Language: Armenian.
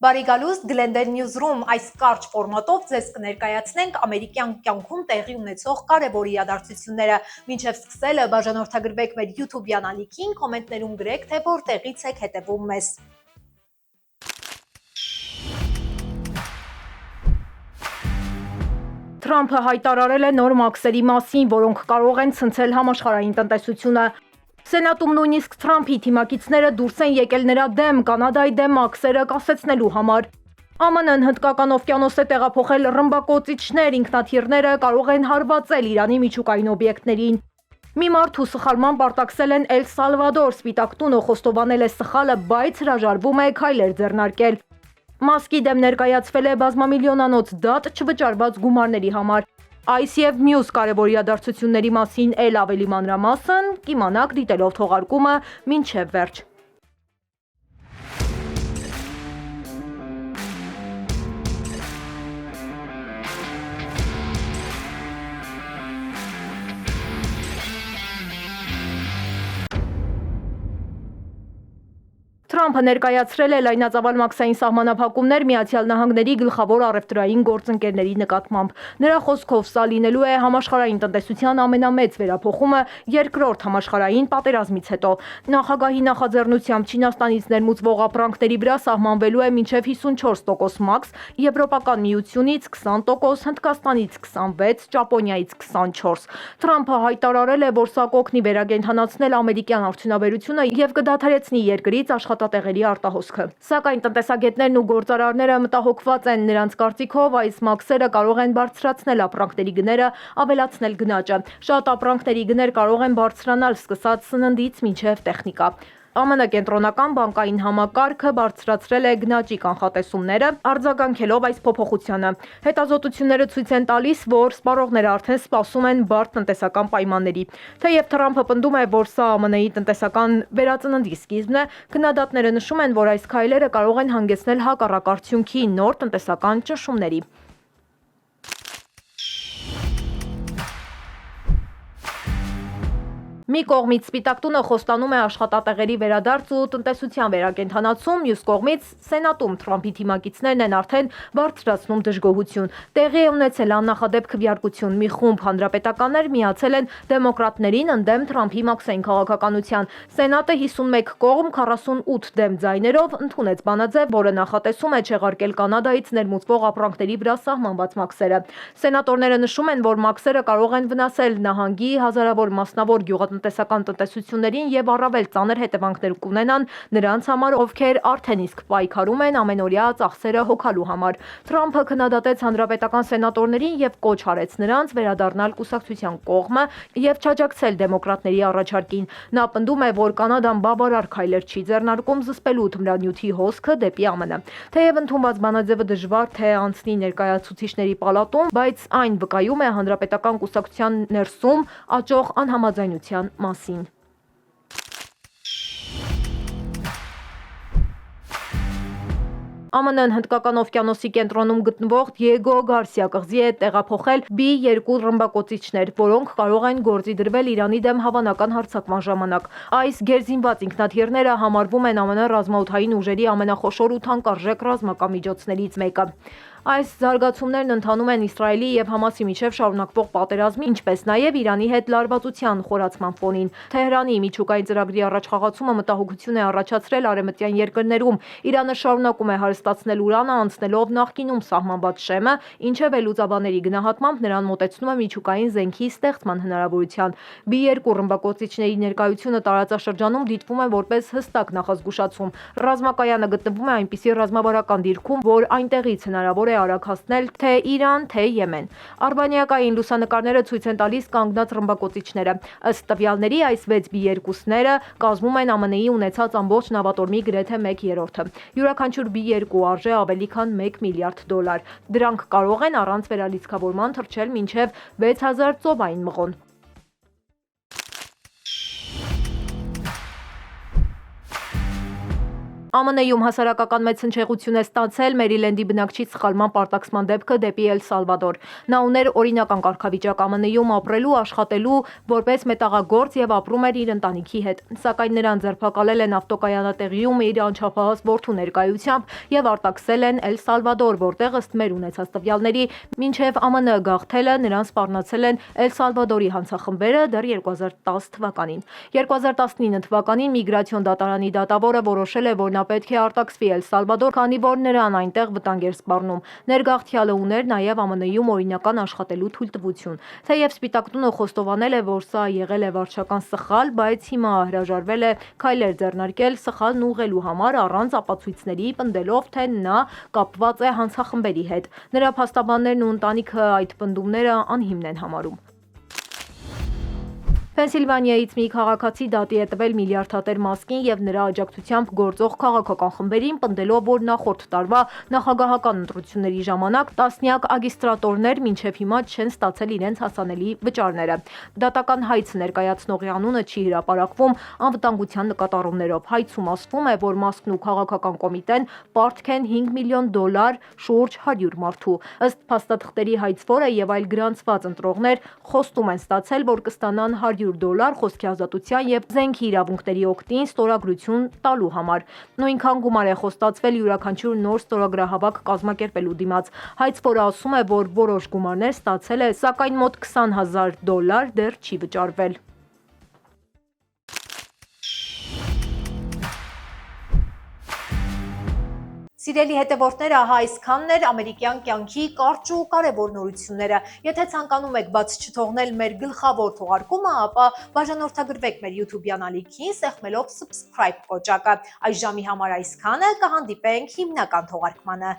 Բարի գալուստ Glendale Newsroom այս կարճ ֆորմատով ձեզ կներկայացնենք ամերիկյան կյանքում տեղի ունեցող կարևոր իրադարձությունները։ Մինչև սկսելը բաժանորդագրվեք մեր YouTube-յան ալիքին, կոմենտներում գրեք, թե որտեղից եք հետևում մեզ։ Թրամփը հայտարարել է նոր մաքսերի մասին, որոնք կարող են ցնցել համաշխարհային տնտեսությունը։ Սենատում նույնիսկ Թրամփի թիմակիցները դուրս են եկել նրա դեմ Կանադայի դեմ մաքսերը կասեցնելու համար։ ԱՄՆ-ն Հնդկական օվկիանոս է տեղափոխել ռմբակոծիչներ, ինքնաթիռները կարող են հարվածել Իրանի միջուկային օբյեկտներին։ Մի մարդու սխալմամբ արտաքսել են Էլ Սալվադոր, Սպիտակ տունը խոստովանել է սխալը, բայց հրաժարվում է քայլեր ձեռնարկել։ Մասկի դեմ ներկայացվել է բազմամիլիոնանոց դատ չվճարված գումարների համար։ Այս եւ մյուս կարևոր իրադարձությունների մասին էլ ավելի մանրամասն կիմանաք դիտելով թողարկումը մինչև վերջ։ Թրամփը ներկայացրել է լայնածավալ մաքսային սահմանափակումներ Միացյալ Նահանգների գլխավոր առևտրային գործընկերների նկատմամբ։ Նրա խոսքով սա լինելու է համաշխարհային տնտեսության ամենամեծ վերափոխումը երկրորդ համաշխարհային պատերազմից հետո։ Նախագահի նախաձեռնությամբ Չինաստանից ներմուծվող ապրանքների վրա սահմանվելու է մինչև 54% մաքս, Եվրոպական միությունից 20%, Հնդկաստանից 26%, Ճապոնիայից 24%։ Թրամփը հայտարարել է, որ սա կօգնի վերակենդանացնել ամերիկյան արդյունաբերությունը եւ կդադարեցնի երկրից աշխատատեղերի արտահոսքը։ Սակայն տնտեսագետներն ու գործարարները մտահոգված են, նրանց կարծիքով այս մաքսերը կարող են բարձրացնել ապրանքների գները, ավելացնել գնաճը։ Շատ ապրանքների գներ կարող են բարձրանալ սկսած սննդից մինչև տեխնիկա։ ԱՄՆ կենտրոնական բանկային համակարգը բարձրացրել է գնաճի կանխատեսումները, արձագանքելով այս փոփոխությանը։ Հետազոտությունները ցույց են տալիս, որ սպառողները արդեն սպասում են բարդ տնտեսական պայմանների։ Թեև Թրամփը պնդում է, որ սա ԱՄՆ-ի տնտեսական վերածննդի սկիզբն է, քննադատները նշում են, որ այս քայլերը կարող են հանգեցնել հակառակ արդյունքի, նոր տնտեսական ճնշումների։ Մի կողմից Սպիտակ տունը խոստանում է աշխատատեղերի վերադարձ ու տնտեսության վերակենդանացում, մյուս կողմից Սենատում Թրամփի թիմակիցներն են արդեն բարձրացնում դժգոհություն։ Տեղի է ունեցել աննախադեպ քվեարկություն։ Մի խումբ հանրապետականներ միացել են դեմոկրատներին ընդդեմ Թրամփի մաքսային քաղաքականության։ Սենատը 51 կողմ 48 դեմ ձայներով ընդունեց բանաձև, որը նախատեսում է չեղարկել Կանադայից ներմուծվող ապրանքների վրա սահմանված մաքսերը։ Սենատորները նշում են, որ մաքսերը կարող են վնասել նահանգի հազարավոր մասնավոր գյուղատնտեսական տնտեսություններին եւ առավել ծանր հետևանքներ կունենան նրանց համար, ովքեր արդեն իսկ պայքարում են ամենօրյա ծախսերը հոգալու համար։ Թրամփը քննադատեց հանրապետական սենատորներին եւ կոչ արեց նրանց վերադառնալ կուսակցության կողմը եւ չաջակցել դեմոկրատների առաջարկին։ Նա պնդում է, որ Կանադան բավարար քայլեր չի ձեռնարկում զսպելու թմրանյութի հոսքը դեպի ԱՄՆ։ Թեև ընդունված բանաձևը դժվար թե անցնի ներկայացուցիչների պալատում, բայց այն վկայում է հանրապետական կուսակցության ներսում աճող անհամաձայնության մասին։ ԱՄՆ-ն Հնդկական օվկիանոսի կենտրոնում գտնվող Դիեգո Գարսիա կղզի է տեղափոխել B-2 ռմբակոծիչներ, որոնք կարող են գործի դրվել Իրանի դեմ հավանական հարձակման ժամանակ։ Այս գերզինված ինքնաթիռները համարվում են ԱՄՆ ռազմաօդային ուժերի ամենախոշոր ու թանկարժեք ռազմական միջոցներից մեկը։ Այս զարգացումներն ընթանում են Իսրայելի եւ Համասի միջև շարունակվող պատերազմի, ինչպես նաեւ Իրանի հետ լարվածության խորացման ֆոնին։ Թեհրանի միջուկային ծրագրի առաջխաղացումը մտահոգություն է առաջացրել արևմտյան երկրներում։ Իրանը շարունակում է հարստացնել ուրանը, անցնելով նախկինում սահմանված շեմը, ինչը վերլուծաբանների գնահատմամբ նրան մոտեցնում է միջուկային զենքի ստեղծման հնարավորության։ B-2 ռմբակոծիչների ներկայությունը տարածաշրջանում դիտվում է որպես հստակ նախազգուշացում։ Ռազմակայանը գտնվում է այնպիսի ռազմավարական դիրքում, որ այնտեղից հնարավոր է արագ հասնել թե Իրան, թե Եմեն։ Արբանյակային լուսանկարները ցույց են տալիս կանգնած ռմբակոծիչները։ Ըստ տվյալների, այս 6 B-2-ները կազմում են ԱՄՆ-ի ունեցած ամբողջ նավատորմի գրեթե 1/3-ը։ Յուրաքանչյուր B-2 արժե ավելի քան $1 միլիարդ։ Դրանք կարող են առանց վերալիցքավորման թռչել մինչև 6000 ծովային մղոն։ ԱՄՆ-ում հասարակական մեծ հնչեղություն է ստացել Մերիլենդի բնակչի սխալման պարտաքսման դեպքը դեպի Էլ Սալվադոր։ Նա ուներ օրինական կարգավիճակ ԱՄՆ-ում ապրելու, աշխատելու որպես մետաղագործ եւ ապրում էր իր ընտանիքի հետ։ Սակայն նրան ձերբակալել են ավտոկայանատեղիում իր անչափահաս որդու ներկայությամբ եւ արտաքսել են Էլ Սալվադոր, որտեղ ըստ մեր ունեցած տվյալների մինչեւ ԱՄՆ գաղթելը նրան սպառնացել են Էլ Սալվադորի հանցախմբերը դեռ 2010 թվականին։ 2019 թվականին միգրացիոն դատարանի դատավորը որոշել է, որ նա պետք է արտաքսվի Էլ Սալվադոր, քանի որ նրան այնտեղ վտանգ էր սպառնում։ Ներգաղթյալը ուներ նաև ԱՄՆ-ում օրինական աշխատելու թույլտվություն։ Թեև Սպիտակ տունը խոստովանել է, որ սա եղել է վարչական սխալ, բայց հիմա հրաժարվել է քայլեր ձեռնարկել սխալն ուղղելու համար առանց ապացույցների, պնդելով, թե նա կապված է հանցախմբերի հետ։ Նրա փաստաբաններն ու ընտանիքը այդ պնդումները անհիմն են համարում։ Փենսիլվանիայից մի քաղաքացի դատի է տվել միլիարդատեր Մասկին եւ նրա աջակցությամբ գործող քաղաքական խմբերին, պնդելով, որ նախորդ տարվա նախագահական ընտրությունների ժամանակ տասնյակ ագիստրատորներ մինչև հիմա չեն ստացել իրենց հասանելի վճարները։ Դատական հայց ներկայացնողի անունը չի հրապարակվում անվտանգության նկատառումներով։ Հայցում ասվում է, որ Մասկն ու քաղաքական կոմիտեն պարտք են $5 միլիոն շուրջ 100 մարդու։ Ըստ փաստաթղթերի հայցվորը եւ այլ գրանցված ընտրողներ խոստում են ստացել, որ կստանան $100 խոսքի ազատության եւ զենքի իրավունքների օգտին ստորագրություն տալու համար։ Նույնքան գումար է խոստացվել յուրաքանչյուր նոր ստորագրահավաք կազմակերպելու դիմաց։ Հայցվորը ասում է, որ որոշ գումարներ ստացել է, սակայն մոտ $20,000 դեռ չի վճարվել։ Սիրելի հետևորդներ, ահա այսքանն էր ամերիկյան կյանքի կարճ ու կարևոր նորությունները։ Եթե ցանկանում եք բաց չթողնել մեր գլխավոր թողարկումը, ապա բաժանորդագրվեք մեր YouTube-յան ալիքին, սեղմելով subscribe կոճակը։ Այս ժամի համար այսքանը, կհանդիպենք հիմնական թողարկմանը։